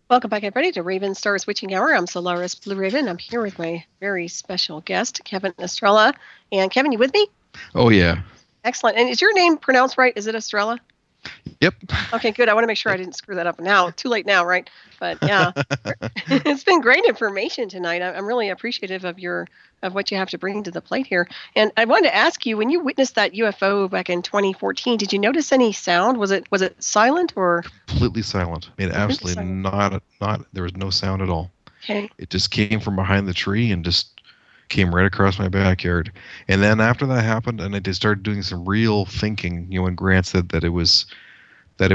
Welcome back, everybody, to Ravenstar Switching Hour. I'm Solaris BlueRaven. I'm here with my very special guest, Kevin Estrella. And Kevin, you with me? Oh, yeah. Excellent. And is your name pronounced right? Is it Estrella? Yep. Okay, good. I want to make sure I didn't screw that up now. Too late now, right? But yeah, it's been great information tonight. I'm really appreciative of what you have to bring to the plate here. And I wanted to ask you, when you witnessed that UFO back in 2014, did you notice any sound? Was it silent or completely silent? I mean, absolutely silent. Not. There was no sound at all. Okay. It just came from behind the tree and just came right across my backyard. And then after that happened, and I just started doing some real thinking. You know, when Grant said that it was, that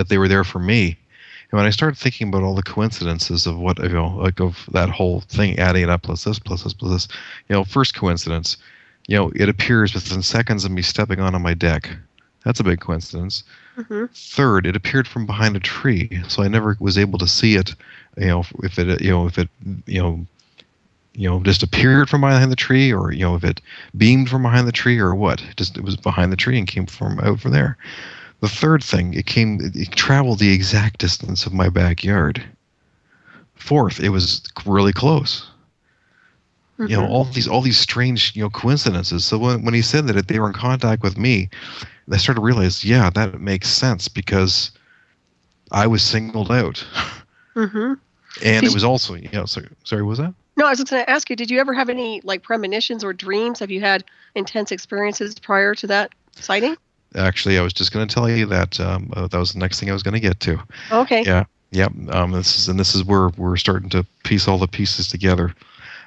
they were there for me. And when I started thinking about all the coincidences of what, like of that whole thing, adding it up, plus this, plus this, plus this, first coincidence, it appears within seconds of me stepping onto my deck. That's a big coincidence. Mm-hmm. Third, it appeared from behind a tree, so I never was able to see it. If it just appeared from behind the tree, or if it beamed from behind the tree, or what. It was behind the tree and came from out from there. The third thing, it traveled the exact distance of my backyard. Fourth, it was really close. Mm-hmm. All these strange coincidences. So when he said that they were in contact with me, I started to realize, yeah, that makes sense, because I was singled out. Mm-hmm. And it was also, sorry, what was that? No, I was just going to ask you, did you ever have any premonitions or dreams? Have you had intense experiences prior to that sighting? Actually, I was just going to tell you that that was the next thing I was going to get to. Okay. Yeah. Yep. This is where we're starting to piece all the pieces together.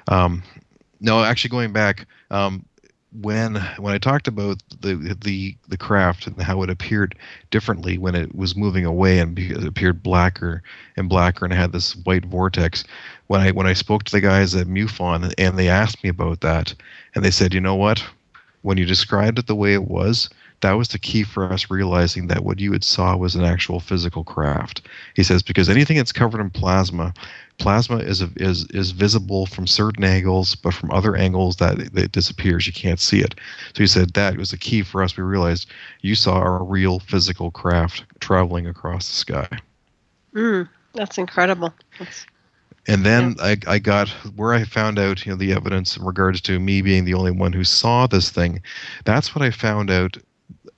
No, actually, going back, when I talked about the craft and how it appeared differently when it was moving away, and it appeared blacker and it had this white vortex. When I spoke to the guys at MUFON, and they asked me about that, and they said, you know what? When you described it the way it was, that was the key for us realizing that what you had saw was an actual physical craft. He says, because anything that's covered in plasma is visible from certain angles, but from other angles that it disappears. You can't see it. So he said that was the key for us. We realized you saw a real physical craft traveling across the sky. That's incredible. And then I got where I found out, the evidence in regards to me being the only one who saw this thing. That's what I found out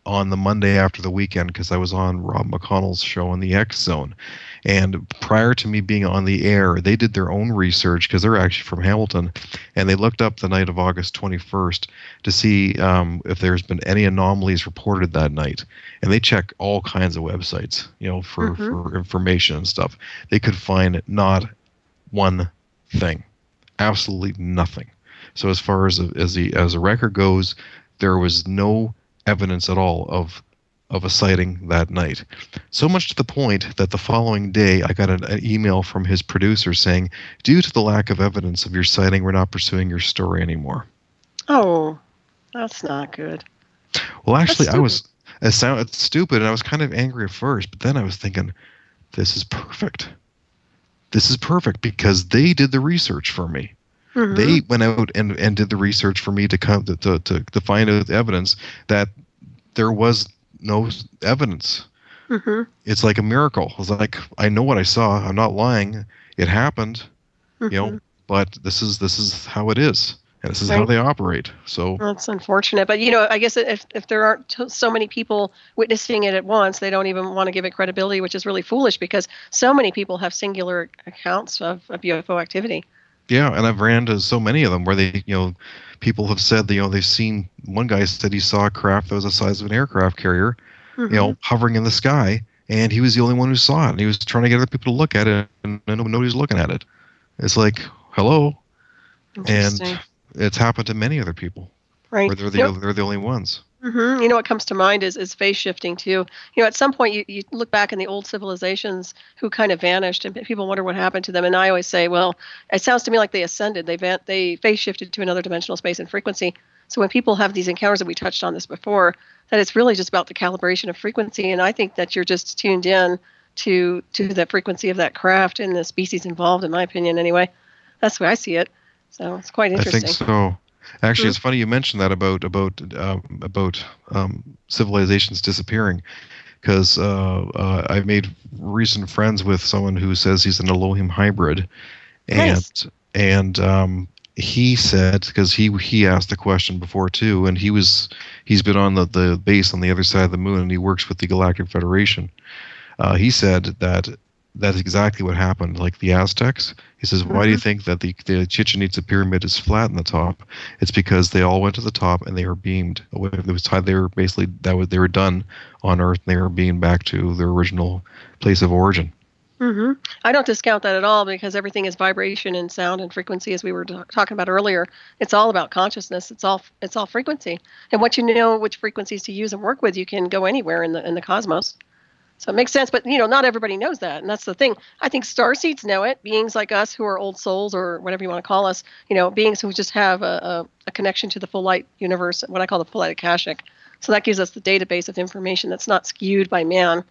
on the Monday after the weekend, because I was on Rob McConnell's show on the X Zone. And prior to me being on the air, they did their own research, because they're actually from Hamilton, and they looked up the night of August 21st to see if there's been any anomalies reported that night. And they check all kinds of websites, for information and stuff. They could find not one thing, absolutely nothing. So as far as a record goes, there was no evidence at all of a sighting that night. So much to the point that the following day I got an email from his producer saying, due to the lack of evidence of your sighting, we're not pursuing your story anymore. Oh, that's not good. Well, actually, it sounded stupid, and I was kind of angry at first, but then I was thinking, this is perfect. This is perfect, because they did the research for me. Mm-hmm. They went out and did the research for me to come to find out the evidence that there was no evidence. Mm-hmm. It's like a miracle. It's like, I know what I saw. I'm not lying. It happened, but this is how it is, and this is how they operate. So that's unfortunate. But I guess if there aren't so many people witnessing it at once, they don't even want to give it credibility, which is really foolish, because so many people have singular accounts of UFO activity. Yeah, and I've ran into so many of them where they, people have said, they've seen, one guy said he saw a craft that was the size of an aircraft carrier, hovering in the sky, and he was the only one who saw it. And he was trying to get other people to look at it, and nobody's looking at it. It's like, hello. And it's happened to many other people. Right. Where they're the only ones. Mm-hmm. What comes to mind is phase shifting too. At some point you look back in the old civilizations who kind of vanished, and people wonder what happened to them. And I always say, well, it sounds to me like they ascended. They phase shifted to another dimensional space and frequency. So when people have these encounters, that we touched on this before, that it's really just about the calibration of frequency. And I think that you're just tuned in to the frequency of that craft and the species involved, in my opinion, anyway. That's the way I see it. So it's quite interesting. I think so. Actually, it's funny you mentioned that about civilizations disappearing, because I made recent friends with someone who says he's an Elohim hybrid, and Nice. he said, because he asked the question before too, and he's been on the base on the other side of the moon, and he works with the Galactic Federation. He said that that's exactly what happened, like the Aztecs. He says, why do you think that the Chichen Itza pyramid is flat in the top? It's because they all went to the top and they were beamed away. They were basically they were done on Earth, and they were beamed back to their original place of origin. I don't discount that at all, because everything is vibration and sound and frequency, as we were talking about earlier. It's all about consciousness. It's all frequency. And once you know which frequencies to use and work with, you can go anywhere in the cosmos. So it makes sense, but not everybody knows that, and that's the thing. I think starseeds know it. Beings like us, who are old souls or whatever you want to call us, beings who just have a connection to the full light universe, what I call the full light akashic. So that gives us the database of information that's not skewed by man,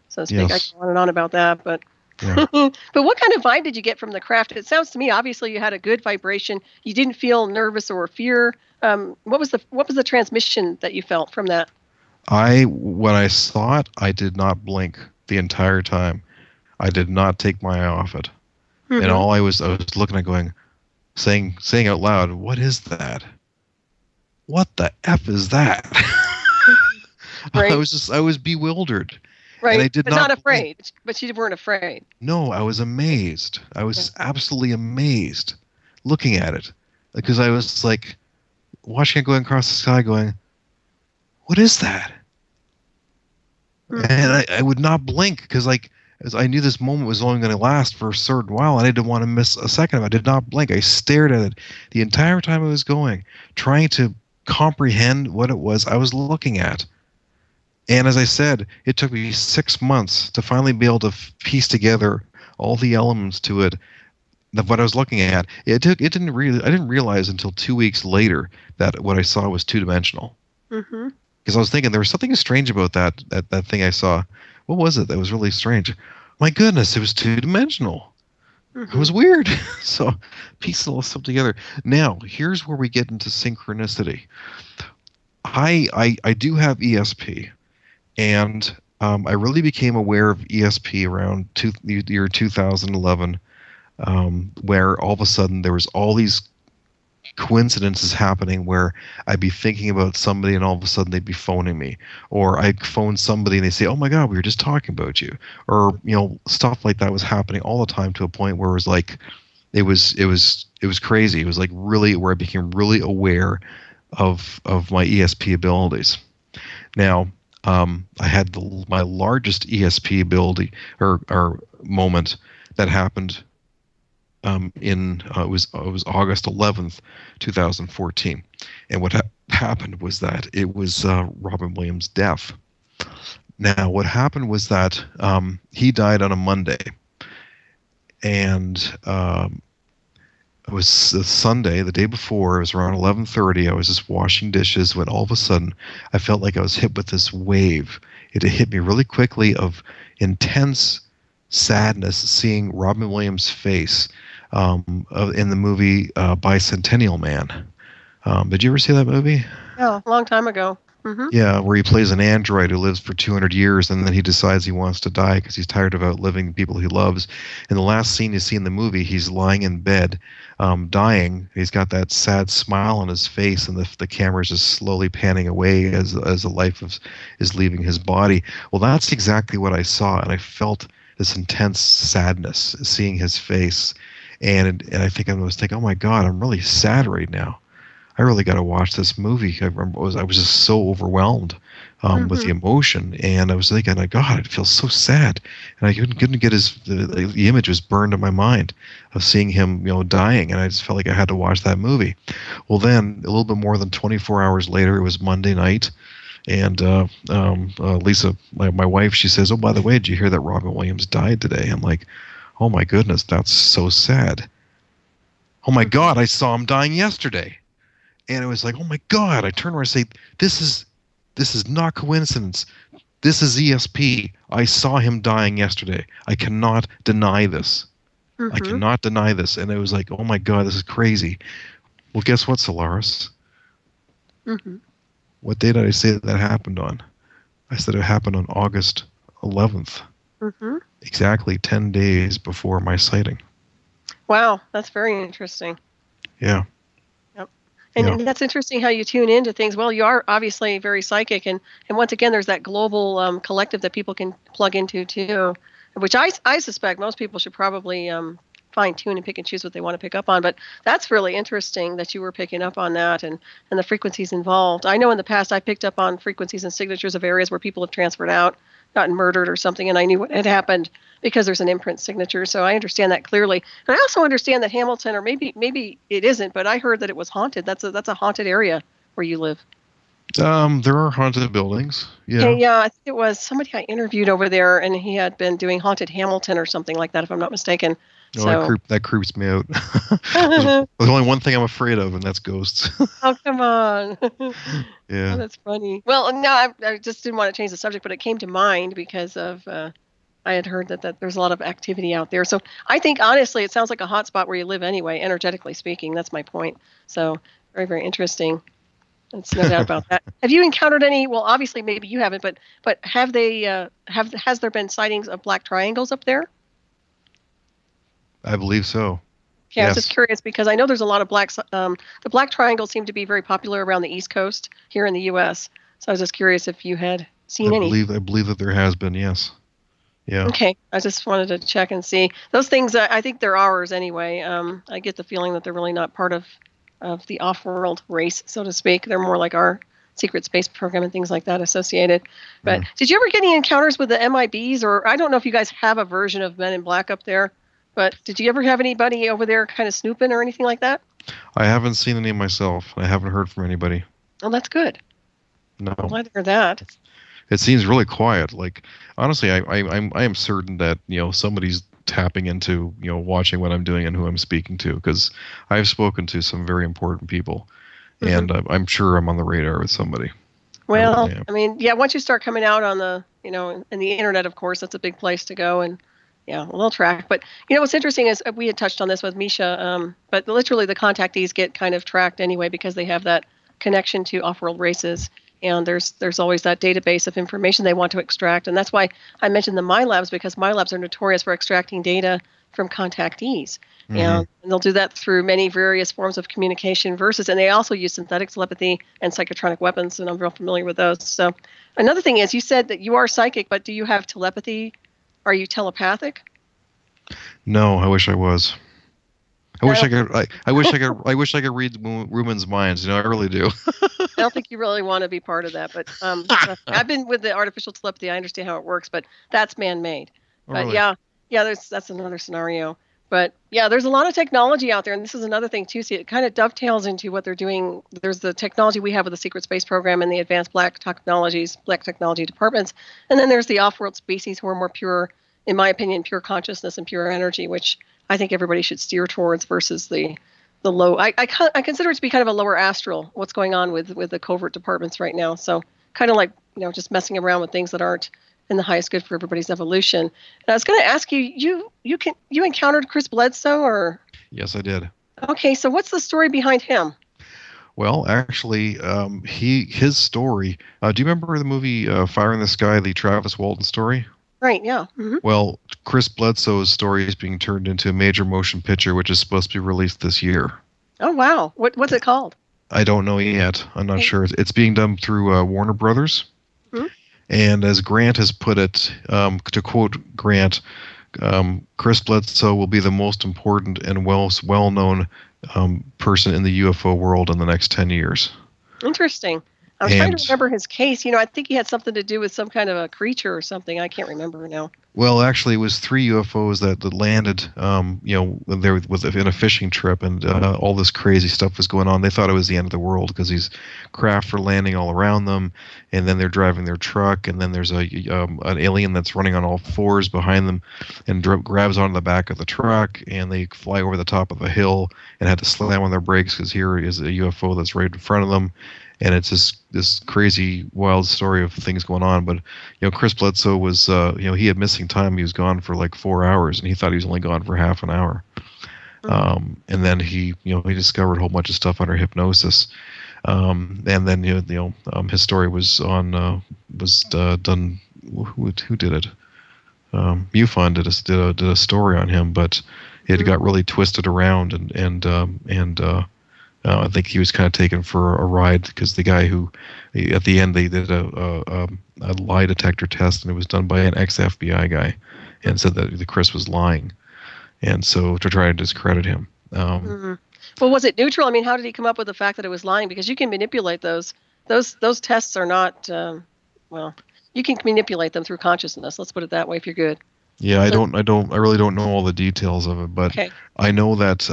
so to speak. Yes. I go on and on about that, but Yeah. but what kind of vibe did you get from the craft? It sounds to me, obviously, you had a good vibration. You didn't feel nervous or fear. What was the transmission that you felt from that? When I saw it, I did not blink the entire time. I did not take my eye off it. And all I was looking at, going, saying out loud, "What is that? What the F is that?" Right. I was bewildered. Right, And I did but not not afraid. But you weren't afraid. No, I was amazed. I was absolutely amazed looking at it, because I was like watching it going across the sky, going, "What is that?" And I would not blink, because as I knew this moment was only going to last for a certain while, and I didn't want to miss a second of it. I did not blink. I stared at it the entire time I was going, trying to comprehend what it was I was looking at. And as I said, it took me 6 months to finally be able to piece together all the elements to it of what I was looking at. I didn't realize until 2 weeks later that what I saw was two-dimensional. Because I was thinking there was something strange about that thing I saw. What was it that was really strange? My goodness, it was two-dimensional. It was weird. So piece all this stuff together. Now, here's where we get into synchronicity. I do have ESP. And I really became aware of ESP around year 2011, where all of a sudden there was all these coincidences happening where I'd be thinking about somebody and all of a sudden they'd be phoning me, or I'd phone somebody and they say, "Oh my God, we were just talking about you," or stuff like that was happening all the time, to a point where it was like it was crazy. It was like really where I became really aware of my ESP abilities. Now, I had my largest ESP ability or moment that happened it was August 11th, 2014, and what happened was that it was Robin Williams' death. Now, what happened was that he died on a Monday, and it was a Sunday, the day before. It was around 11:30. I was just washing dishes when all of a sudden I felt like I was hit with this wave. It hit me really quickly of intense sadness, seeing Robin Williams' face in the movie Bicentennial Man. Did you ever see that movie? Oh, a long time ago. Yeah, where he plays an android who lives for 200 years, and then he decides he wants to die because he's tired of outliving the people he loves. In the last scene you see in the movie, he's lying in bed, dying. He's got that sad smile on his face, and the camera is just slowly panning away as the life is leaving his body. Well, that's exactly what I saw, and I felt this intense sadness seeing his face. And I was thinking, oh my God, I'm really sad right now. I really got to watch this movie. I was just so overwhelmed with the emotion, and I was thinking, oh God, it feels so sad, and I couldn't get the image was burned in my mind of seeing him, dying, and I just felt like I had to watch that movie. Well, then a little bit more than 24 hours later, it was Monday night, and Lisa, my wife, she says, "Oh, by the way, did you hear that Robin Williams died today?" I'm like, "Oh my goodness, that's so sad. Oh my God, I saw him dying yesterday." And it was like, oh my God! I turn around and say, "This is not coincidence. This is ESP. I saw him dying yesterday. I cannot deny this. I cannot deny this." And it was like, oh my God, this is crazy. Well, guess what, Solaris? What day did I say that happened on? I said it happened on August 11th, exactly 10 days before my sighting. Wow, that's very interesting. Yeah. Yep. And that's interesting how you tune into things. Well, you are obviously very psychic, and once again, there's that global collective that people can plug into too, which I suspect most people should probably fine tune and pick and choose what they want to pick up on. But that's really interesting that you were picking up on that and the frequencies involved. I know in the past I picked up on frequencies and signatures of areas where people have transferred out, gotten murdered or something, and I knew what had happened because there's an imprint signature. So I understand that clearly. And I also understand that Hamilton, or maybe it isn't, but I heard that it was haunted. That's a haunted area where you live. There are haunted buildings. Yeah. Okay, yeah, I think it was somebody I interviewed over there, and he had been doing Haunted Hamilton or something like that, if I'm not mistaken. Oh, so that creeps me out. There's only one thing I'm afraid of, and that's ghosts. Oh, come on. Yeah. Oh, that's funny. Well, no, I just didn't want to change the subject, but it came to mind because of I had heard that there's a lot of activity out there. So I think, honestly, it sounds like a hot spot where you live anyway, energetically speaking. That's my point. So very, very interesting. There's no doubt about that. Have you encountered any? Well, obviously, maybe you haven't, but have they? Has there been sightings of black triangles up there? I believe so. Yeah, yes. I was just curious because I know there's a lot of the black triangles seem to be very popular around the East Coast here in the U.S. So I was just curious if you had seen any. I believe that there has been, yes. Yeah. Okay, I just wanted to check and see. Those things, I think they're ours anyway. I get the feeling that they're really not part of the off-world race, so to speak. They're more like our secret space program and things like that associated. But did you ever get any encounters with the MIBs? Or I don't know if you guys have a version of Men in Black up there. But did you ever have anybody over there kind of snooping or anything like that? I haven't seen any myself. I haven't heard from anybody. Oh, that's good. No. I'm glad to hear that. It seems really quiet. Like, honestly, I am certain that, somebody's tapping into, watching what I'm doing and who I'm speaking to, because I've spoken to some very important people, and I'm sure I'm on the radar with somebody. Well, I mean, yeah, once you start coming out on the, in the internet, of course, that's a big place to go, and yeah, well, they'll track. But, what's interesting is we had touched on this with Misha, but literally the contactees get kind of tracked anyway because they have that connection to off-world races. And there's always that database of information they want to extract. And that's why I mentioned the MyLabs, because MyLabs are notorious for extracting data from contactees. And they'll do that through many various forms of communication and they also use synthetic telepathy and psychotronic weapons, and I'm real familiar with those. So another thing is, you said that you are psychic, but do you have telepathy? Are you telepathic? No, I wish I was. I wish I could read women's minds. I really do. I don't think you really want to be part of that, but I've been with the artificial telepathy. I understand how it works, but that's man-made. Oh, but really? yeah, that's another scenario. But yeah, there's a lot of technology out there, and this is another thing too. See, it kind of dovetails into what they're doing. There's the technology we have with the Secret Space Program and the Advanced Black Technology departments, and then there's the off-world species who are more pure, in my opinion, pure consciousness and pure energy, which I think everybody should steer towards versus the low. I consider it to be kind of a lower astral. What's going on with the covert departments right now? So kind of like just messing around with things that aren't in the highest good for everybody's evolution. And I was going to ask you encountered Chris Bledsoe, or? Yes, I did. Okay, so what's the story behind him? Well, actually, his story. Do you remember the movie Fire in the Sky, the Travis Walton story? Right, yeah. Mm-hmm. Well, Chris Bledsoe's story is being turned into a major motion picture, which is supposed to be released this year. Oh, wow. What's it called? I don't know yet. I'm not sure. It's being done through Warner Brothers. Mm-hmm. And as Grant has put it, to quote Grant, Chris Bledsoe will be the most important and well-known person in the UFO world in the next 10 years. Interesting. I was trying to remember his case. I think he had something to do with some kind of a creature or something. I can't remember now. Well, actually, it was 3 UFOs that landed, there in a fishing trip, and all this crazy stuff was going on. They thought it was the end of the world because these craft were landing all around them, and then they're driving their truck, and then there's an alien that's running on all fours behind them and grabs onto the back of the truck, and they fly over the top of a hill and had to slam on their brakes because here is a UFO that's right in front of them. And it's this crazy, wild story of things going on. But, Chris Bledsoe was, he had missing time. He was gone for like 4 hours, and he thought he was only gone for half an hour. And then he discovered a whole bunch of stuff under hypnosis. And then his story was done. Who did it? MUFON did a story on him, but it got really twisted around, and I think he was kind of taken for a ride because the guy who, at the end, they did a lie detector test, and it was done by an ex-FBI guy, and said that the Chris was lying, and so to try to discredit him. Well, was it neutral? I mean, how did he come up with the fact that it was lying? Because you can manipulate those. Those tests are not you can manipulate them through consciousness. Let's put it that way. If you're good. Yeah, I really don't know all the details of it, but okay. I know that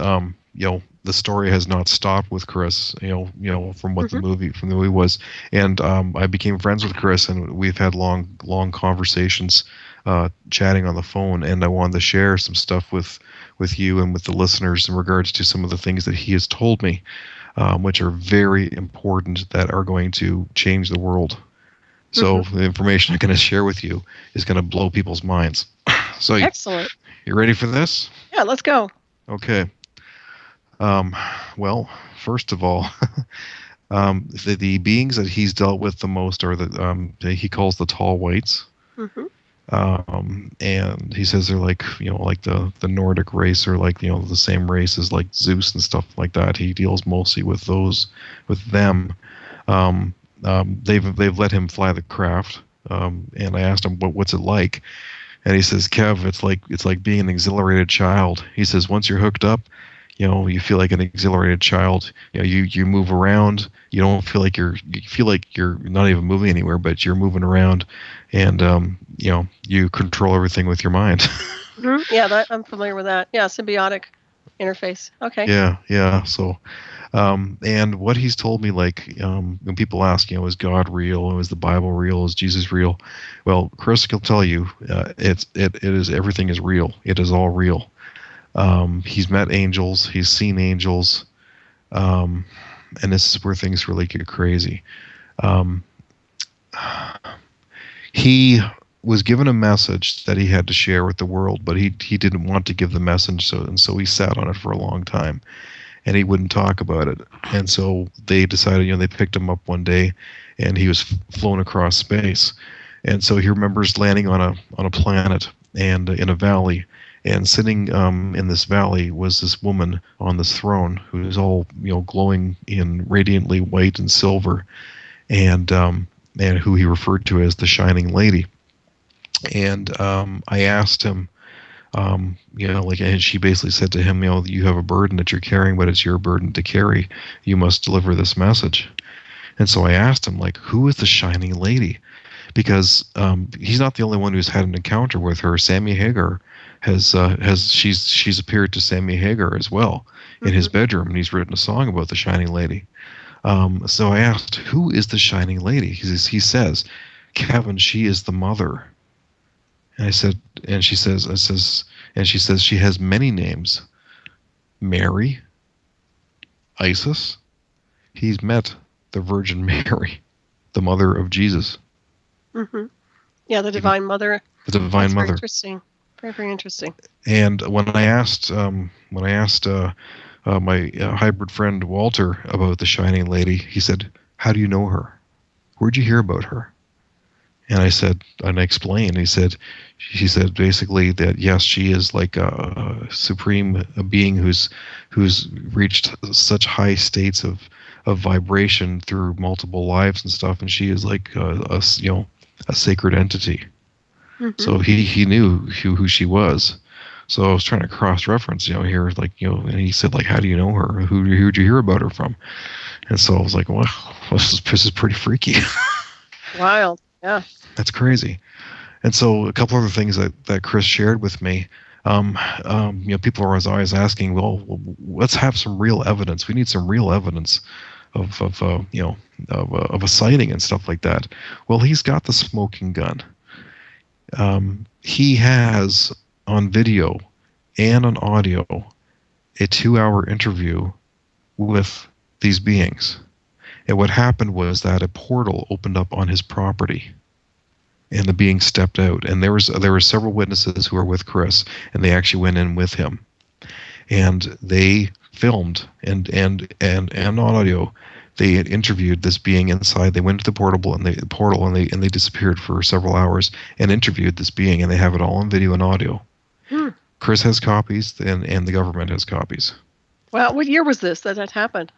the story has not stopped with Chris. From what the movie was, and I became friends with Chris, and we've had long conversations, chatting on the phone, and I wanted to share some stuff with you and with the listeners in regards to some of the things that he has told me, which are very important, that are going to change the world. So the information I'm going to share with you is going to blow people's minds. So excellent. You ready for this? Yeah, let's go. Okay. Well, first of all, the beings that he's dealt with the most are he calls the tall whites. And he says they're like the Nordic race, or the same race as like Zeus and stuff like that. He deals mostly with them. They've let him fly the craft, and I asked him what's it like, and he says, Kev, it's like being an exhilarated child. He says once you're hooked up, you feel like an exhilarated child. You move around. You don't feel like you feel like you're not even moving anywhere, but you're moving around, and you control everything with your mind. Yeah, I'm familiar with that. Yeah, symbiotic interface. Okay. Yeah. So, and what he's told me, when people ask, is God real? Is the Bible real? Is Jesus real? Well, Chris will tell you, it is, everything is real. It is all real. He's met angels. He's seen angels. And this is where things really get crazy. He was given a message that he had to share with the world, but he didn't want to give the message, so he sat on it for a long time, and he wouldn't talk about it. And so they decided, they picked him up one day, and he was flown across space. And so he remembers landing on a planet and in a valley, and sitting in this valley was this woman on this throne who was all glowing in radiantly white and silver, and who he referred to as the Shining Lady. And I asked him, and she basically said to him, you have a burden that you're carrying, but it's your burden to carry. You must deliver this message. And so I asked him, who is the Shining Lady? Because he's not the only one who's had an encounter with her. Sammy Hagar she's appeared to Sammy Hagar as well in his bedroom, and he's written a song about the Shining Lady. So I asked, who is the Shining Lady? He says, Kevin, she is the mother. And I said, and she says she has many names. Mary, Isis. He's met the Virgin Mary, the mother of Jesus. Yeah, the Divine Mother. The Divine Mother. Very interesting. Very, very interesting. And when I asked my hybrid friend Walter about the Shining Lady, he said, "How do you know her? Where'd you hear about her?" And I said, and I explained. She said basically that yes, she is like a supreme being who's reached such high states of vibration through multiple lives and stuff, and she is like a sacred entity. So he knew who she was. So I was trying to cross-reference, here, and he said, how do you know her? Who'd you hear about her from? And so I was like, well, this is pretty freaky. Wild, yeah. That's crazy. And so a couple other things that Chris shared with me, people are always asking, well, let's have some real evidence. We need some real evidence of a sighting and stuff like that. Well, he's got the smoking gun. He has on video and on audio a 2-hour interview with these beings. And what happened was that a portal opened up on his property, and the being stepped out. And there were several witnesses who were with Chris, and they actually went in with him, and they filmed and on audio. they had interviewed this being inside. They went to the portal and they disappeared for several hours and interviewed this being, and they have it all on video and audio. Chris has copies, and the government has copies. Wow, what year was this that happened?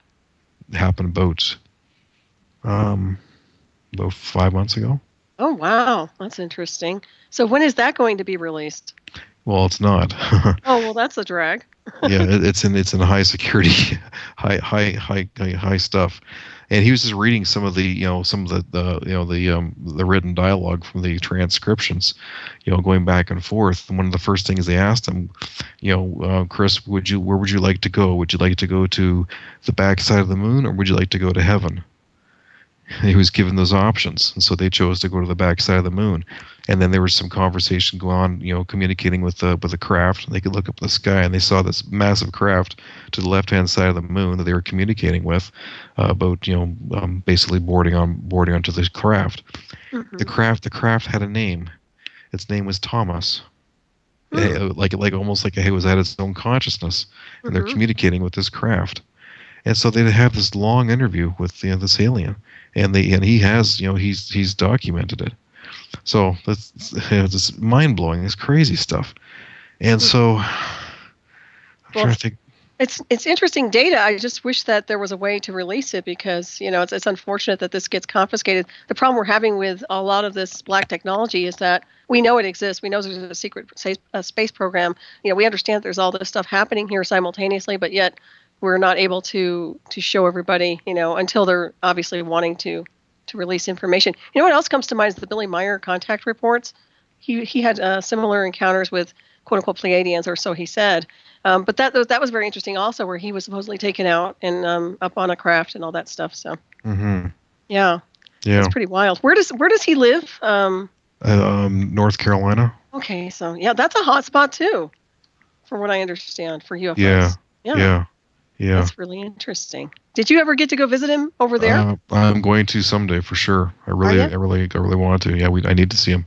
It happened about 5 months ago. Oh, wow. That's interesting. So when is that going to be released? Well, it's not. Oh, well, that's a drag. Yeah, it's in high security, high stuff. And he was just reading some of the the written dialogue from the transcriptions, going back and forth. And one of the first things they asked him, Chris, where would you like to go? Would you like to go to the backside of the moon, or would you like to go to heaven? And he was given those options, and so they chose to go to the backside of the moon. And then there was some conversation going on, communicating with the craft. They could look up the sky, and they saw this massive craft to the left-hand side of the moon that they were communicating with about, basically boarding onto the craft. Mm-hmm. The craft had a name. Its name was Thomas. Like almost like it was at its own consciousness, and they're communicating with this craft. And so they have this long interview with this alien, and he has he's documented it. So it's mind blowing. It's crazy stuff. And so I'm trying to think. It's interesting data. I just wish that there was a way to release it, because it's unfortunate that this gets confiscated. The problem we're having with a lot of this black technology is that we know it exists. We know there's a secret space program. We understand that there's all this stuff happening here simultaneously, but yet we're not able to show everybody, until they're obviously wanting to release information. What else comes to mind is the Billy Meyer contact reports. He had similar encounters with quote unquote Pleiadians, or so he said. But that was very interesting also, where he was supposedly taken out and up on a craft and all that stuff. So yeah, it's pretty wild. Where does he live? North Carolina. Okay, so yeah, that's a hot spot too, from what I understand, for UFOs. Yeah. That's really interesting. Did you ever get to go visit him over there? I'm going to someday for sure. I really want to. Yeah, I need to see him.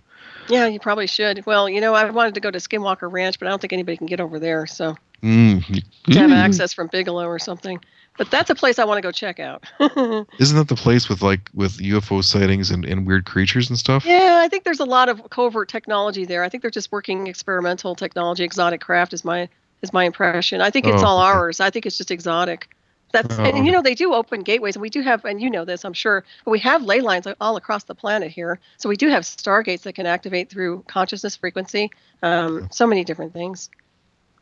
Yeah, you probably should. Well, I wanted to go to Skinwalker Ranch, but I don't think anybody can get over there. So to have access from Bigelow or something. But that's a place I want to go check out. Isn't that the place with UFO sightings and weird creatures and stuff? Yeah, I think there's a lot of covert technology there. I think they're just working experimental technology. Exotic craft is my impression. I think it's all ours. I think it's just exotic. And they do open gateways, and we do have, and this, I'm sure, but we have ley lines all across the planet here. So we do have stargates that can activate through consciousness frequency. So many different things.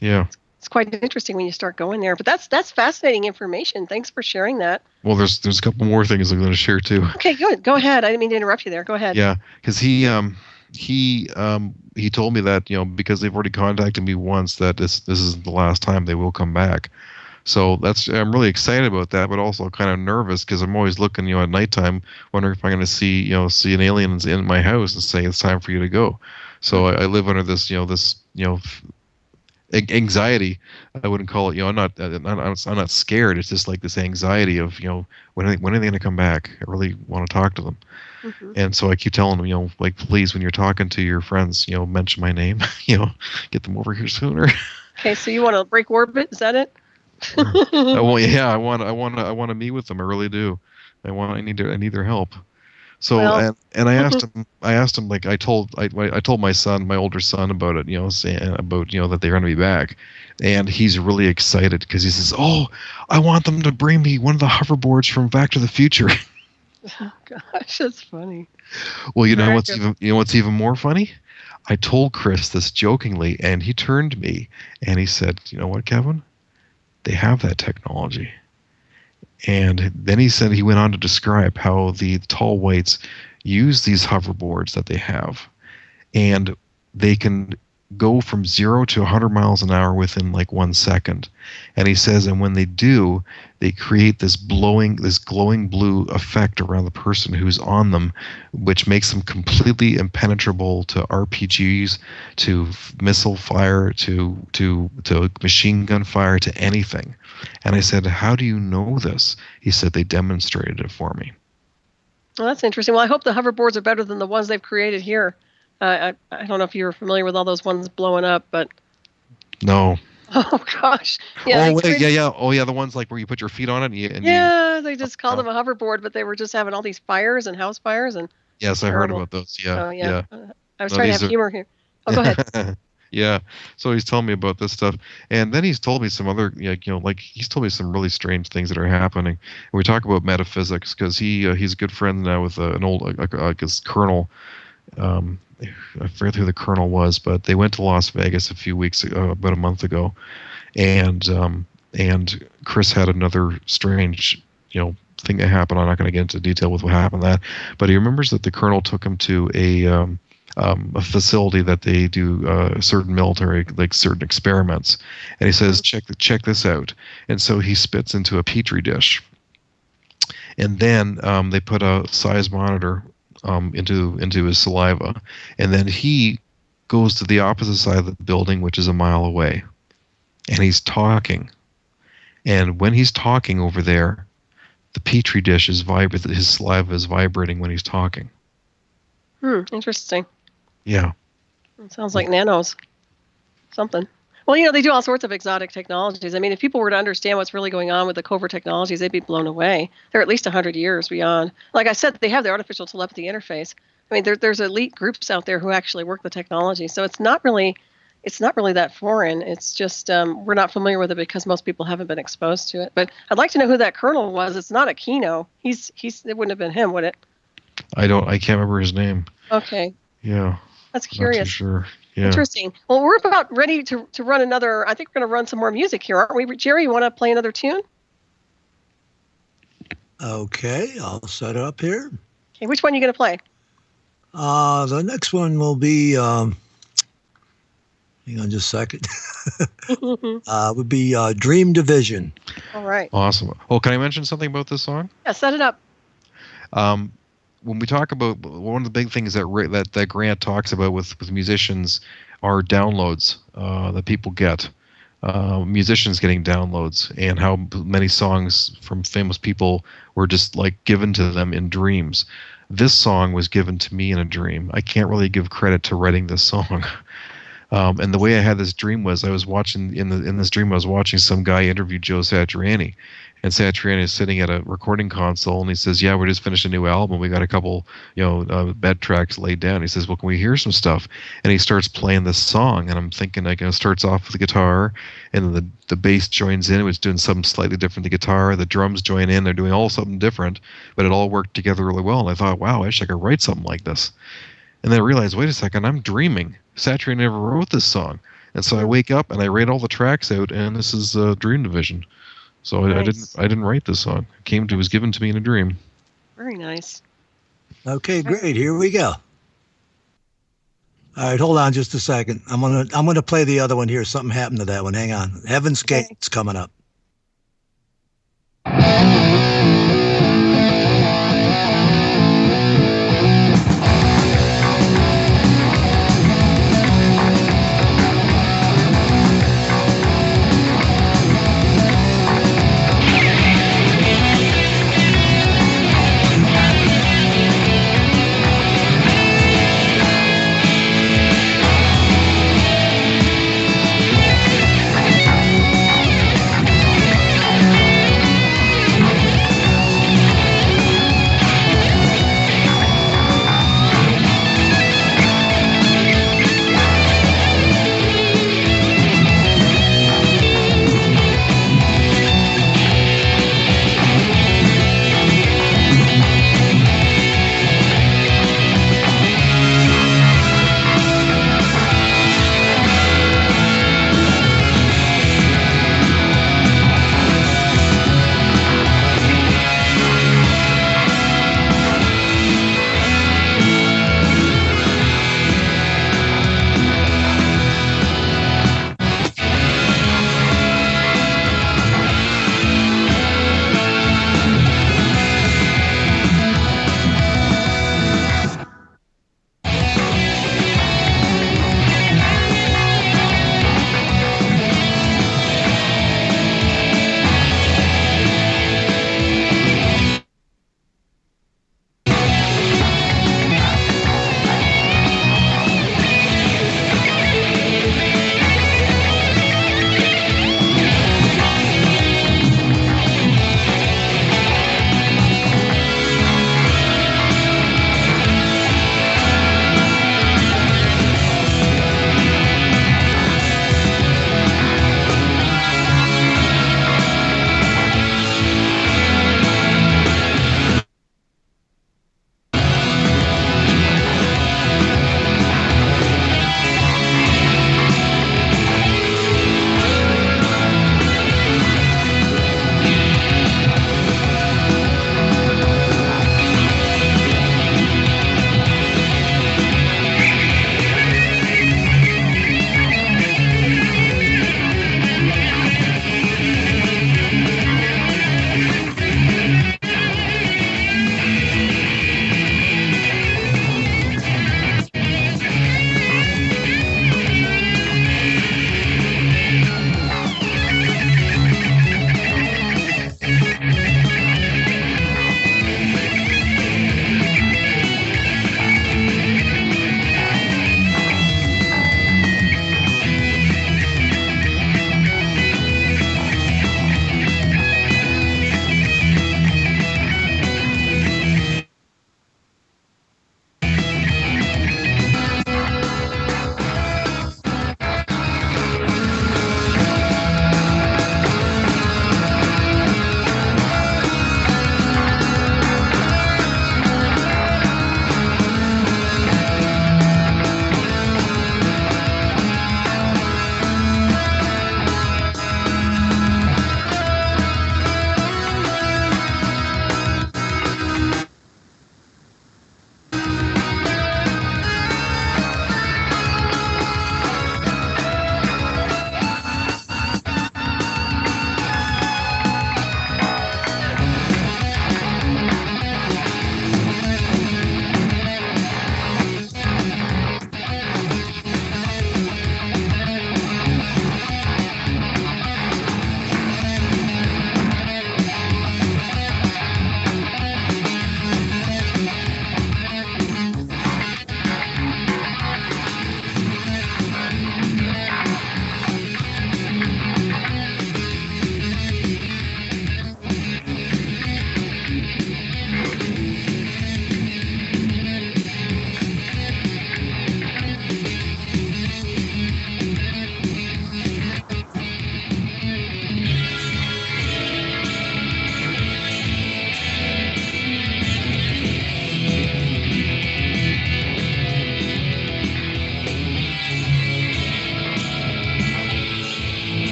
Yeah. It's quite interesting when you start going there. But that's fascinating information. Thanks for sharing that. Well, there's a couple more things I'm going to share too. Okay, good. Go ahead. I didn't mean to interrupt you there. Go ahead. Yeah, because he told me that because they've already contacted me once, that this isn't the last time they will come back. So I'm really excited about that, but also kind of nervous, because I'm always looking at nighttime, wondering if I'm going to see an alien in my house and say it's time for you to go. So I live under this anxiety. I wouldn't call it. I'm not scared. It's just like this anxiety of when are they going to come back? I really want to talk to them. Mm-hmm. And so I keep telling them, please, when you're talking to your friends, mention my name. Get them over here sooner. Okay, so you want to break orbit? Is that it? I want to meet with them. I really do. I need their help. So and I asked him, like I told my son, my older son, about it, saying about that they're going to be back, and he's really excited because he says, "Oh, I want them to bring me one of the hoverboards from Back to the Future." Oh gosh, that's funny. Well, what's even more funny? I told Chris this jokingly, and he turned to me and he said, "You know what, Kevin? They have that technology." And then he went on to describe how the tall whites use these hoverboards that they have, and they can go from 0 to 100 miles an hour within like 1 second. And he says, and when they do, they create this glowing blue effect around the person who's on them, which makes them completely impenetrable to RPGs, to missile fire, to machine gun fire, to anything. And I said, how do you know this? He said, they demonstrated it for me. Well, that's interesting. Well, I hope the hoverboards are better than the ones they've created here. I don't know if you're familiar with all those ones blowing up, but no. Oh gosh. Yeah. Oh wait, yeah. Oh yeah, the ones like where you put your feet on it Yeah, they just called them a hoverboard, but they were just having all these fires and house fires and Yes, I heard terrible. about those. Yeah, Oh yeah. yeah. I was No, trying to these have are. humor here. Oh, go ahead. Yeah. So he's telling me about this stuff, and then he's told me some other, like he's told me some really strange things that are happening. And we talk about metaphysics because he's a good friend now with an old like his colonel. I forget who the colonel was, but they went to Las Vegas a few weeks ago, about a month ago, and Chris had another strange, thing that happened. I'm not going to get into detail with what happened that, but he remembers that the colonel took him to a facility that they do certain military, like certain experiments, and he says, check this out. And so he spits into a petri dish, and then they put a size monitor into his saliva, and then he goes to the opposite side of the building, which is a mile away, and he's talking. And when he's talking over there, the petri dish is vibrating. His saliva is vibrating when he's talking. Interesting. Yeah. It sounds like nanos. Something. Well, they do all sorts of exotic technologies. I mean, if people were to understand what's really going on with the covert technologies, they'd be blown away. They're at least 100 years beyond. Like I said, they have the artificial telepathy interface. I mean, there's elite groups out there who actually work the technology. So it's not really that foreign. It's just we're not familiar with it because most people haven't been exposed to it. But I'd like to know who that colonel was. It's not Aquino. It wouldn't have been him, would it? I can't remember his name. Okay. Yeah. That's curious. Not too sure. Yeah. Interesting. Well, we're about ready to run another. I think we're going to run some more music here, aren't we? Jerry, you want to play another tune? Okay, I'll set it up here. Okay, which one are you going to play? The next one will be. Hang on just a second. Would be Dream Division. All right. Awesome. Oh, can I mention something about this song? Yeah, set it up. When we talk about one of the big things that Grant talks about with musicians are downloads that people get, musicians getting downloads, and how many songs from famous people were just like given to them in dreams. This song was given to me in a dream. I can't really give credit to writing this song. And the way I had this dream was I was watching in this dream I was watching some guy interview Joe Satriani, and Satriani is sitting at a recording console, and he says, "Yeah, we just finished a new album. We got a couple bed tracks laid down." He says, "Well, can we hear some stuff?" And he starts playing this song, and I'm thinking starts off with the guitar, and then the bass joins in. It was doing something slightly different. The guitar, the drums join in. They're doing all something different, but it all worked together really well. And I thought, wow, I wish I could write something like this. And then I realized, wait a second, I'm dreaming. Satriani never wrote this song. And so I wake up and I write all the tracks out, and this is Dream Division. So nice. I didn't write this song. It was given to me in a dream. Very nice. Okay, great. Here we go. All right, hold on just a second. I'm gonna play the other one here. Something happened to that one. Hang on. Heaven's Gate's coming up.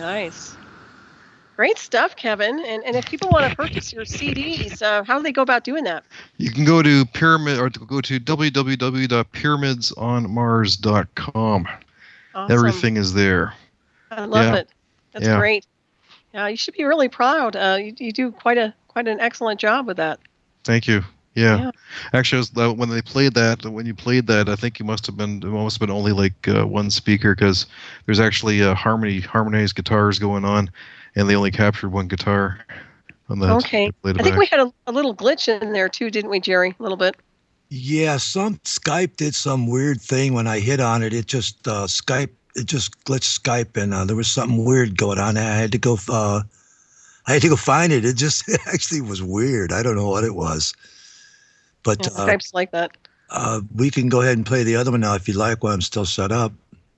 Nice. Great stuff, Kevin. And if people want to purchase your CDs, how do they go about doing that? You can go to www.pyramidsonmars.com. Awesome. Everything is there. I love it. That's great. Yeah, you should be really proud. You do quite an excellent job with that. Thank you. Yeah. Actually, when you played that, I think it must have been only like one speaker, because there's actually harmonized guitars going on, and they only captured one guitar on that. Okay. I think we had a little glitch in there too, didn't we, Jerry? A little bit. Yeah, some Skype did some weird thing when I hit on it. It just glitched Skype, and there was something weird going on. I had to go find it. It just actually was weird. I don't know what it was. But Skype's like that. We can go ahead and play the other one now if you like, while I'm still set up.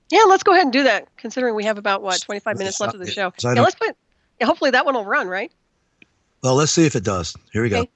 Yeah, let's go ahead and do that, considering we have about 25 minutes left of the show. Yeah, let's play. Yeah, hopefully that one will run, right? Well, let's see if it does. Here we go.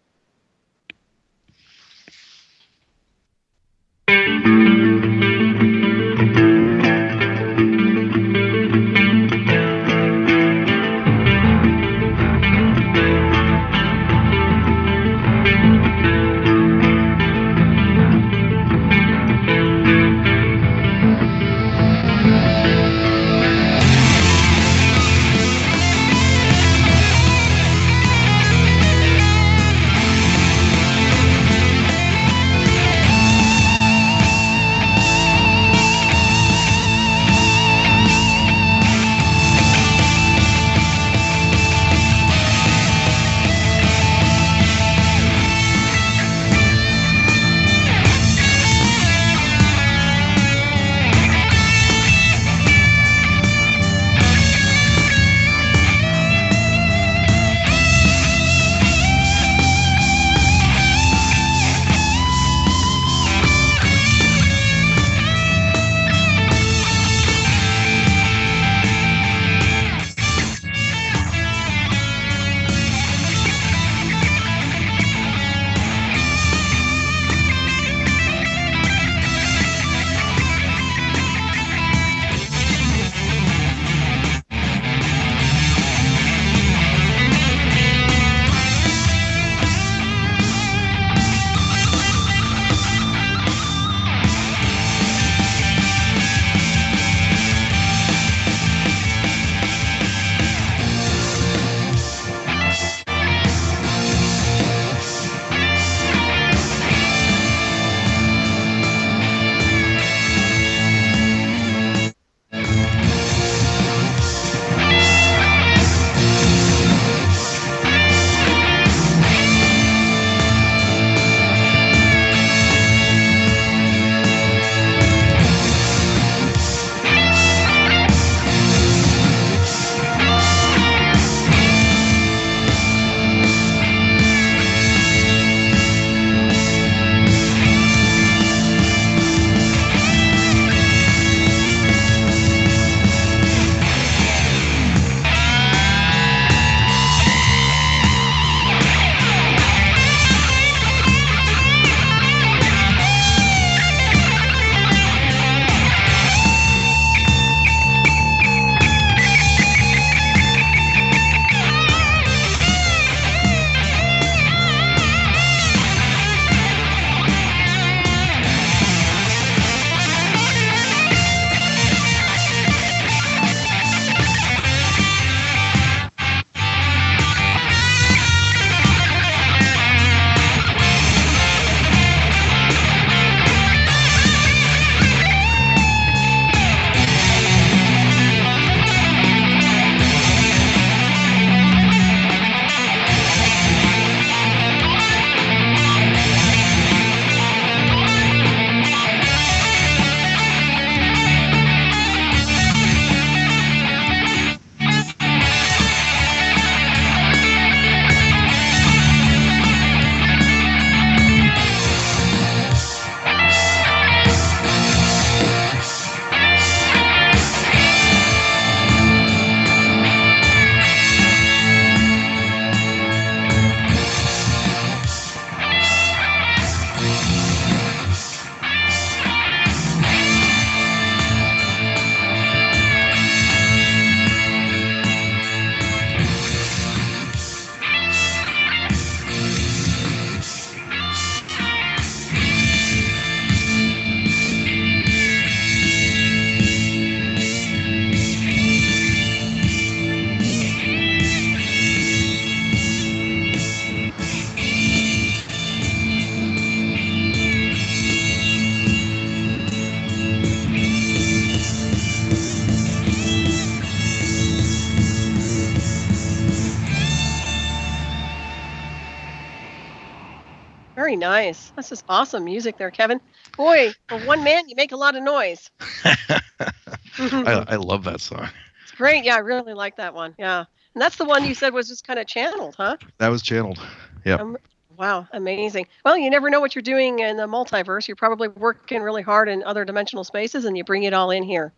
Very nice. That's just awesome music there, Kevin. Boy, for one man, you make a lot of noise. I love that song. It's great. Yeah, I really like that one. Yeah. And that's the one you said was just kind of channeled, huh? That was channeled. Yeah. Wow, amazing. Well, you never know what you're doing in the multiverse. You're probably working really hard in other dimensional spaces, and you bring it all in here.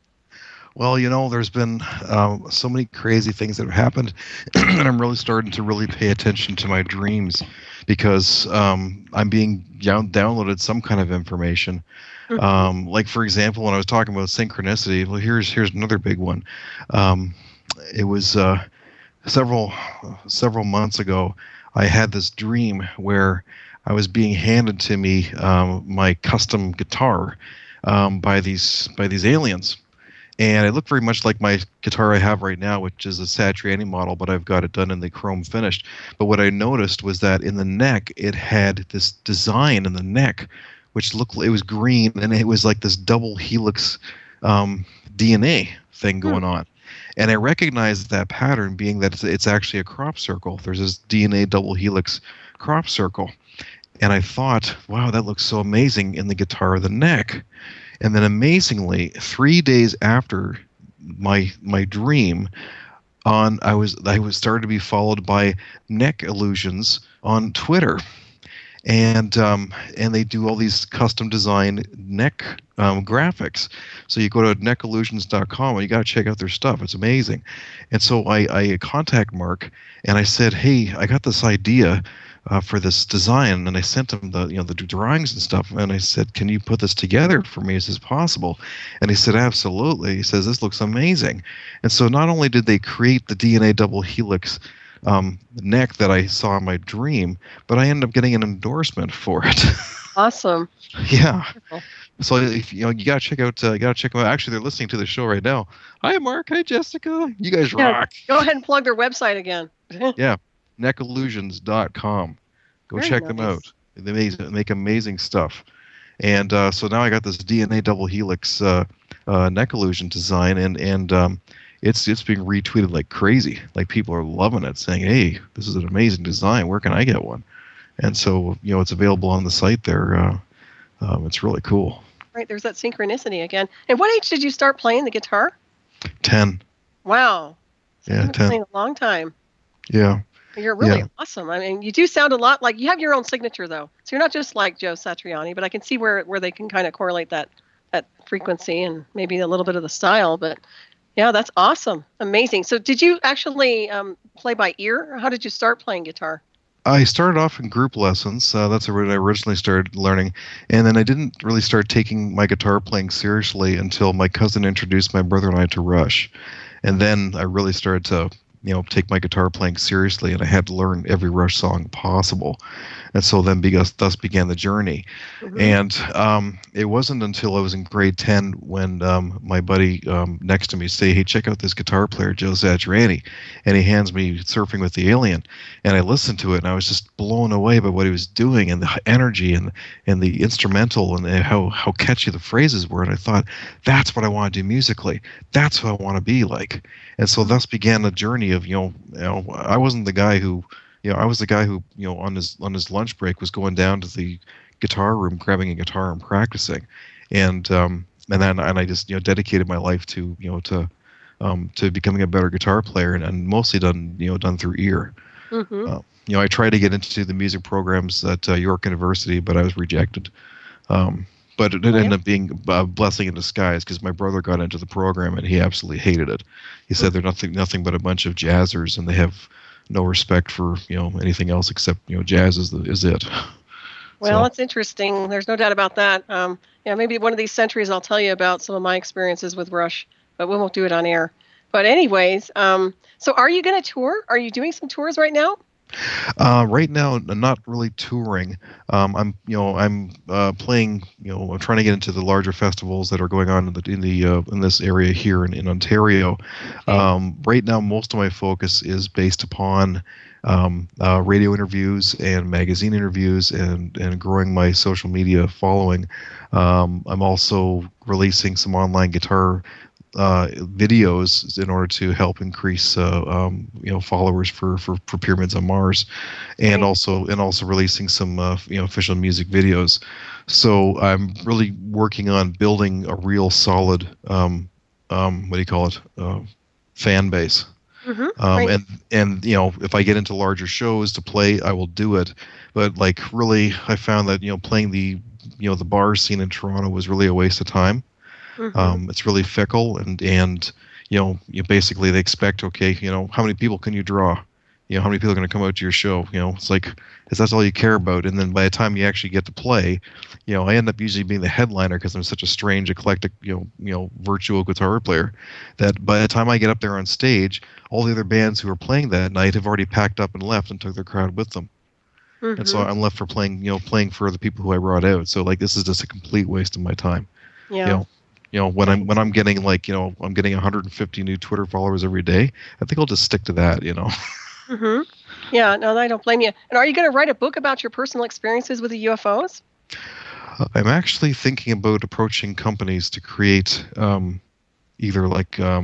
Well, there's been so many crazy things that have happened, and I'm really starting to really pay attention to my dreams because I'm being downloaded some kind of information. Like, for example, when I was talking about synchronicity, well, here's another big one. It was several months ago. I had this dream where I was being handed to me my custom guitar by these aliens. And it looked very much like my guitar I have right now, which is a Satriani model, but I've got it done in the chrome finished. But what I noticed was that in the neck, it had this design in the neck, which it was green, and it was like this double helix DNA thing going on. And I recognized that pattern being that it's actually a crop circle. There's this DNA double helix crop circle. And I thought, wow, that looks so amazing in the guitar of the neck. And then amazingly, 3 days after my dream, I was started to be followed by neck illusions on Twitter. And they do all these custom design neck graphics. So you go to neckillusions.com and you got to check out their stuff. It's amazing. And so I contact Mark and I said, hey, I got this idea for this design, and I sent him the drawings and stuff. And I said, can you put this together for me? Is this possible? And he said, absolutely. He says, this looks amazing. And so not only did they create the DNA double helix neck that I saw in my dream, but I ended up getting an endorsement for it. Awesome. Yeah. So if you gotta check out, them out. Actually, they're listening to the show right now. Hi, Mark. Hi, Jessica. You guys rock. Go ahead and plug their website again. Yeah, neckillusions.com. Go Very check them out. They make amazing stuff. And so now I got this DNA double helix neck illusion design, and it's being retweeted like crazy. Like, people are loving it, saying, hey, this is an amazing design. Where can I get one? And so, it's available on the site there. It's really cool. Right, there's that synchronicity again. And what age did you start playing the guitar? 10. Wow. So Yeah, you've been 10. playing a long time. Yeah. You're really awesome. I mean, you do sound a lot like you have your own signature, though. So you're not just like Joe Satriani, but I can see where they can kind of correlate that frequency and maybe a little bit of the style. But yeah, that's awesome. Amazing. So did you actually play by ear, or how did you start playing guitar? I started off in group lessons. That's where I originally started learning. And then I didn't really start taking my guitar playing seriously until my cousin introduced my brother and I to Rush. And then I really started to take my guitar playing seriously, and I had to learn every Rush song possible. And so then thus began the journey. Mm-hmm. And it wasn't until I was in grade 10 when my buddy next to me said, hey, check out this guitar player, Joe Satriani. And he hands me Surfing with the Alien. And I listened to it, and I was just blown away by what he was doing, and the energy and the instrumental, and how catchy the phrases were. And I thought, that's what I want to do musically. That's who I want to be like. And so thus began the journey of, I wasn't the guy who, I was the guy who, on his lunch break was going down to the guitar room, grabbing a guitar and practicing. And I just, dedicated my life to becoming a better guitar player, and mostly done through ear. Mm-hmm. I tried to get into the music programs at York University, but I was rejected. But it ended up being a blessing in disguise, because my brother got into the program and he absolutely hated it. He said they're nothing but a bunch of jazzers, and they have no respect for anything else except jazz is it. Well, that's interesting. There's no doubt about that. Maybe one of these centuries I'll tell you about some of my experiences with Rush, but we won't do it on air. But anyways, so are you going to tour? Are you doing some tours right now? Right now, not really touring. I'm playing. I'm trying to get into the larger festivals that are going on in this area here in Ontario. Okay. Right now, most of my focus is based upon radio interviews and magazine interviews, and growing my social media following. I'm also releasing some online guitar videos in order to help increase followers for Pyramids on Mars, and also releasing some official music videos. So I'm really working on building a real solid what do you call it, fan base. Right. And if I get into larger shows to play, I will do it. But like really, I found that playing the the bar scene in Toronto was really a waste of time. It's really fickle, and you basically they expect, okay, how many people can you draw? How many people are going to come out to your show? It's like, is that's all you care about? And then by the time you actually get to play, I end up usually being the headliner because I'm such a strange, eclectic, virtual guitar player, that by the time I get up there on stage, all the other bands who are playing that night have already packed up and left and took their crowd with them. And so I'm left for playing for the people who I brought out. So like, this is just a complete waste of my time. Yeah. When I'm getting I'm getting 150 new Twitter followers every day, I think I'll just stick to that. Yeah, no, I don't blame you. And are you going to write a book about your personal experiences with the UFOs? I'm actually thinking about approaching companies to create either like I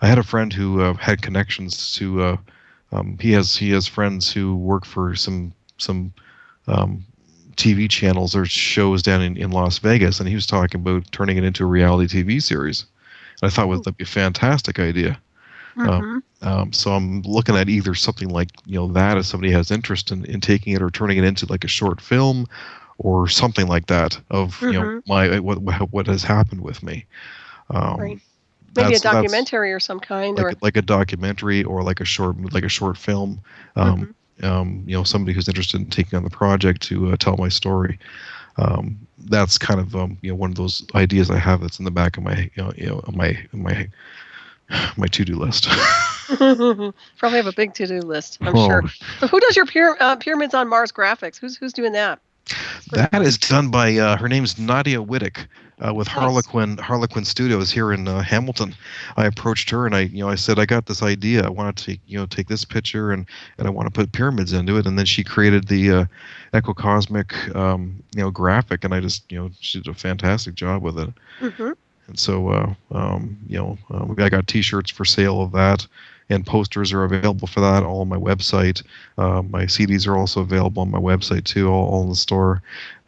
had a friend who had connections to he has friends who work for some TV channels or shows down in Las Vegas, and he was talking about turning it into a reality TV series. And I thought that'd be a fantastic idea. So I'm looking at either something like that, if somebody has interest in taking it, or turning it into like a short film or something like that of my what has happened with me. Right. Maybe a documentary or some kind, like a documentary or like a short film. Somebody who's interested in taking on the project to tell my story. That's kind of one of those ideas I have that's in the back of my my to-do list. Probably have a big to-do list, I'm sure. So who does your Pyramids on Mars graphics? Who's doing that? That is done by her name's Nadia Wittick with Harlequin Studios here in Hamilton. I approached her and I said I got this idea. I wanted to take this picture and I want to put pyramids into it. And then she created the ecocosmic graphic, and I just she did a fantastic job with it. And so I got T-shirts for sale of that, and posters are available for that all on my website. My CDs are also available on my website too, all in the store.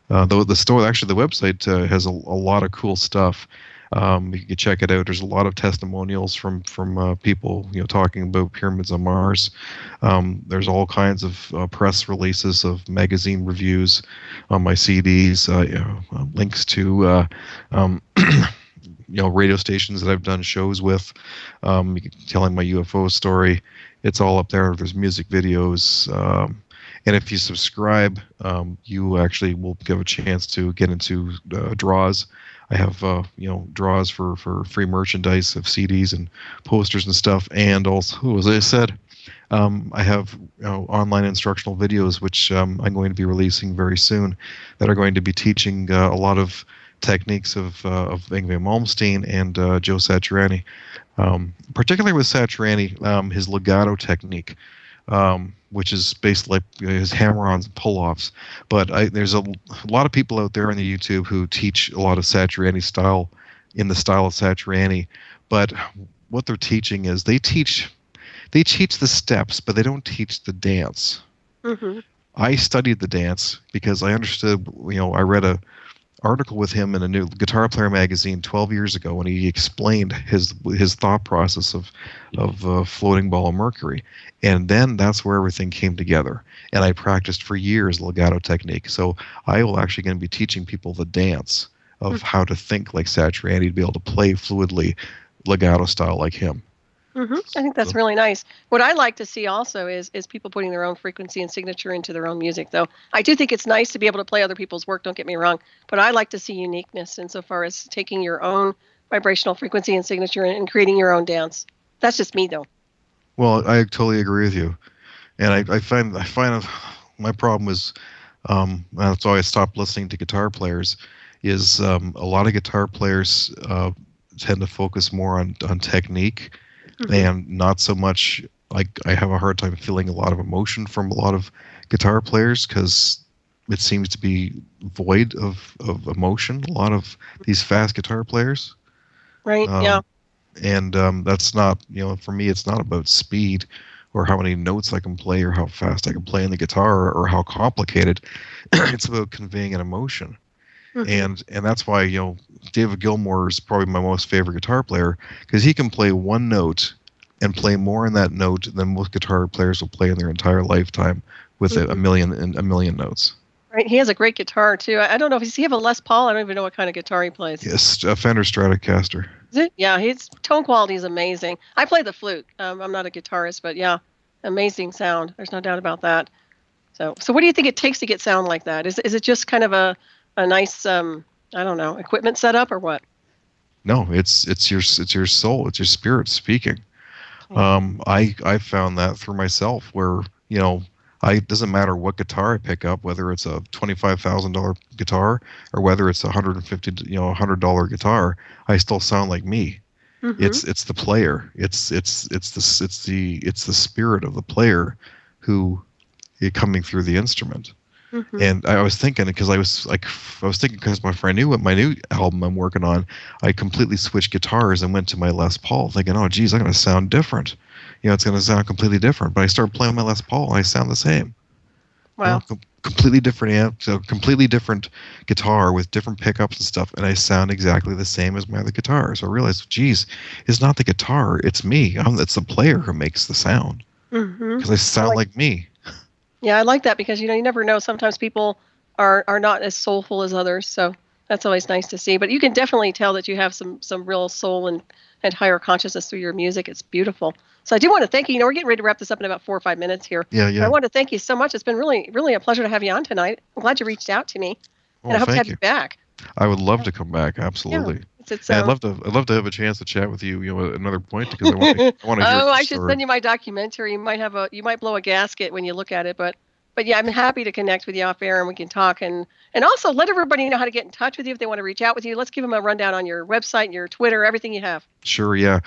The website has a lot of cool stuff. You can check it out. There's a lot of testimonials from people talking about Pyramids on Mars. There's all kinds of press releases of magazine reviews on my CDs. Links to radio stations that I've done shows with, telling my UFO story. It's all up there. There's music videos, and if you subscribe, you actually will get a chance to get into draws. I have draws for free merchandise of CDs and posters and stuff, and also, as I said, I have online instructional videos which I'm going to be releasing very soon that are going to be teaching a lot of techniques of Yngwie Malmsteen and Joe Satriani, particularly with Satriani, his legato technique, which is basically like his hammer-ons and pull-offs. But there's a lot of people out there on the YouTube who teach a lot of Satriani style in the style of Satriani, but what they're teaching is they teach the steps, but they don't teach the dance. I studied the dance because I understood. I read a article with him in a new Guitar Player magazine 12 years ago when he explained his thought process of floating ball of mercury, and then that's where everything came together. And I practiced for years legato technique, so I will actually going to be teaching people the dance of how to think like Satriani to be able to play fluidly legato style like him. I think that's really nice. What I like to see also is people putting their own frequency and signature into their own music, though. I do think it's nice to be able to play other people's work, don't get me wrong, but I like to see uniqueness insofar as taking your own vibrational frequency and signature and creating your own dance. That's just me, though. Well, I totally agree with you. And I find my problem is, that's why I stopped listening to guitar players, is a lot of guitar players tend to focus more on technique and not so much, like, I have a hard time feeling a lot of emotion from a lot of guitar players because it seems to be void of emotion, a lot of these fast guitar players. Right, yeah. And that's not, for me, it's not about speed or how many notes I can play or how fast I can play in the guitar or how complicated. It's about conveying an emotion. And that's why, David Gilmour is probably my most favorite guitar player, because he can play one note and play more in that note than most guitar players will play in their entire lifetime with a million notes. Right. He has a great guitar too. I don't know if he have a Les Paul. I don't even know what kind of guitar he plays. Yes, a Fender Stratocaster. Is it? Yeah, his tone quality is amazing. I play the flute. I'm not a guitarist, but yeah, amazing sound. There's no doubt about that. So what do you think it takes to get sound like that? Is it just kind of a nice I don't know, equipment setup or what? No, it's your soul, it's your spirit speaking. I found that through myself, where it doesn't matter what guitar I pick up, whether it's a $25,000 guitar or whether it's $150 guitar, I still sound like me. It's the player. It's the spirit of the player who is coming through the instrument. And I was thinking, because my friend knew what my new album I'm working on, I completely switched guitars and went to my Les Paul, thinking, oh, geez, I'm going to sound different. It's going to sound completely different. But I started playing my Les Paul, and I sound the same. Wow. Completely different amp, so completely different guitar with different pickups and stuff, and I sound exactly the same as my other guitar. So I realized, geez, it's not the guitar, it's me. It's the player who makes the sound. Because I sound like me. Yeah, I like that, because you never know. Sometimes people are not as soulful as others, so that's always nice to see. But you can definitely tell that you have some real soul and higher consciousness through your music. It's beautiful. So I do want to thank you. We're getting ready to wrap this up in about 4 or 5 minutes here. Yeah. I want to thank you so much. It's been really, really a pleasure to have you on tonight. I'm glad you reached out to me, and I hope to have you back. I would love to come back. Absolutely. Yeah. I'd love to have a chance to chat with you. At another point, because I want to hear. I should send you my documentary. You might blow a gasket when you look at it, but yeah, I'm happy to connect with you off air and we can talk and also let everybody know how to get in touch with you if they want to reach out with you. Let's give them a rundown on your website, your Twitter, everything you have. Sure, yeah.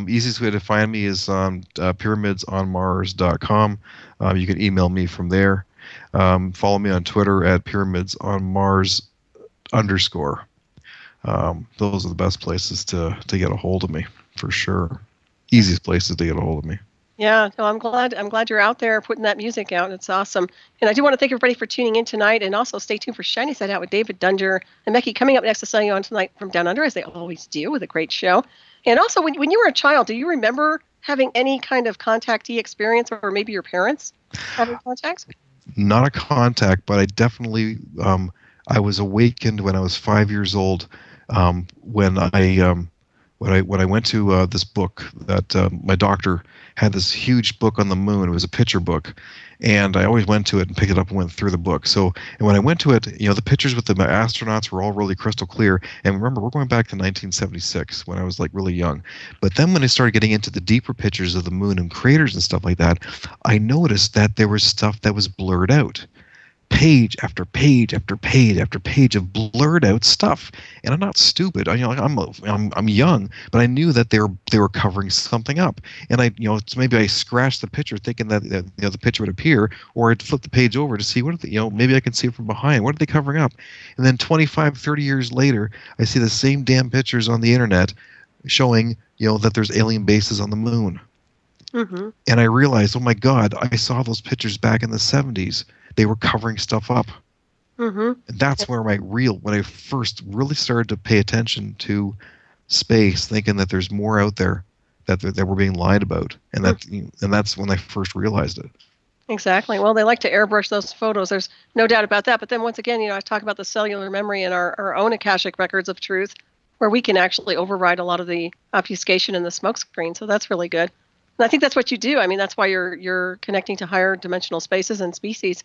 Easiest way to find me is on pyramidsonmars.com. You can email me from there. Follow me on Twitter at pyramidsonmars_. Those are the best places to get a hold of me, for sure. Easiest places to get a hold of me. Yeah, no, I'm glad you're out there putting that music out. It's awesome. And I do want to thank everybody for tuning in tonight, and also stay tuned for Shiny Side Out with David Dunger and Becky coming up next to sign you on tonight from Down Under, as they always do, with a great show. And also, when you were a child, do you remember having any kind of contactee experience, or maybe your parents having contacts? Not a contact, but I definitely I was awakened when I was 5 years old, when I went to this book that my doctor had, this huge book on the moon. It was a picture book, and I always went to it and picked it up and went through the book. So, and when I went to it, the pictures with the astronauts were all really crystal clear. And remember, we're going back to 1976 when I was like really young. But then when I started getting into the deeper pictures of the moon and craters and stuff like that, I noticed that there was stuff that was blurred out. Page after page after page after page of blurred out stuff, and I'm not stupid. I'm young, but I knew that they were covering something up, and so maybe I scratched the picture thinking that the picture would appear, or I'd flip the page over to see what maybe I can see it from behind. What are they covering up? And then 25, 30 years later, I see the same damn pictures on the internet showing that there's alien bases on the moon, and I realized, oh my God, I saw those pictures back in the 70s. They were covering stuff up. And that's where when I first really started to pay attention to space, thinking that there's more out there that we're being lied about. And that's when I first realized it. Exactly. Well, they like to airbrush those photos. There's no doubt about that. But then once again, I talk about the cellular memory and our own Akashic records of truth, where we can actually override a lot of the obfuscation and the smoke screen. So that's really good. And I think that's what you do. I mean, that's why you're connecting to higher dimensional spaces and species.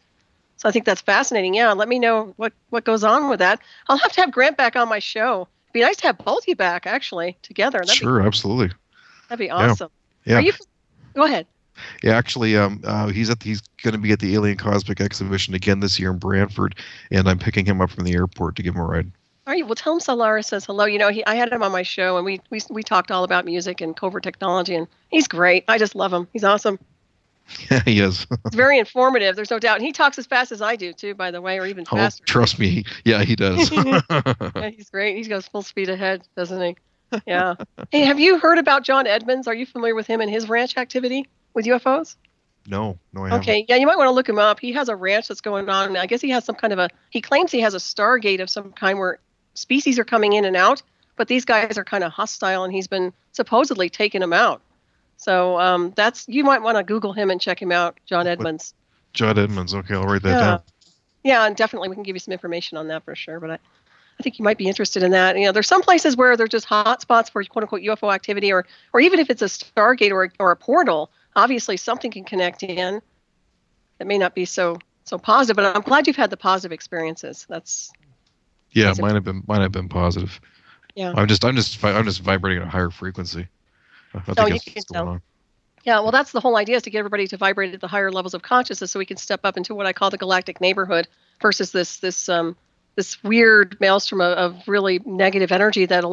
So I think that's fascinating. Yeah, let me know what goes on with that. I'll have to have Grant back on my show. It'd be nice to have both of you back, actually, together. Absolutely. That'd be awesome. Yeah. Go ahead. Yeah, actually, he's going to be at the Alien Cosmic Exhibition again this year in Brantford, and I'm picking him up from the airport to give him a ride. All right. Well, tell him Solaris says hello. I had him on my show, and we talked all about music and covert technology, and he's great. I just love him. He's awesome. Yeah, he is. It's very informative. There's no doubt. And he talks as fast as I do, too, by the way, or even faster. Trust me. Yeah, he does. Yeah, he's great. He goes full speed ahead, doesn't he? Yeah. Hey, have you heard about John Edmonds? Are you familiar with him and his ranch activity with UFOs? No, I haven't. Okay, yeah, you might want to look him up. He has a ranch that's going on. I guess he has some kind of he claims he has a Stargate of some kind where species are coming in and out, but these guys are kind of hostile, and he's been supposedly taking them out. So you might want to Google him and check him out, John Edmonds. John Edmonds. Okay, I'll write that down. Yeah, and definitely we can give you some information on that for sure. But I think you might be interested in that. There's some places where they're just hot spots for quote unquote UFO activity, or even if it's a Stargate or a portal, obviously something can connect in. It may not be so positive, but I'm glad you've had the positive experiences. That's might have been positive. Yeah. I'm just vibrating at a higher frequency. I think you can what's tell. going on. Yeah, well, that's the whole idea, is to get everybody to vibrate at the higher levels of consciousness, so we can step up into what I call the galactic neighborhood versus this weird maelstrom of really negative energy that there's a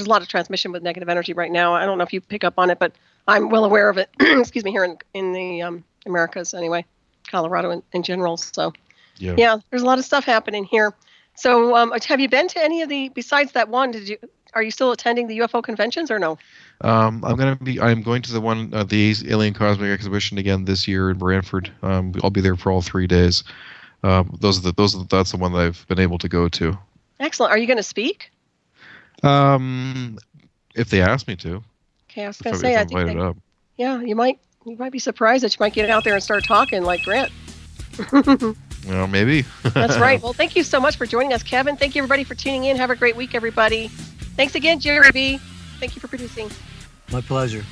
lot of transmission with negative energy right now. I don't know if you pick up on it, but I'm well aware of it. Excuse me, here in the Americas anyway, Colorado in general. So yeah, there's a lot of stuff happening here. So have you been to any of besides that one? Are you still attending the UFO conventions or no? I'm going to the one, the Alien Cosmic Exhibition again this year in Brantford. I'll be there for all 3 days. That's the one that I've been able to go to. Excellent. Are you going to speak? If they ask me to. Okay, I was going to say, I think up. Yeah, you might be surprised that you might get out there and start talking like Grant. Well, maybe. That's right. Well, thank you so much for joining us, Kevin. Thank you, everybody, for tuning in. Have a great week, everybody. Thanks again, Jerry B. Thank you for producing. My pleasure.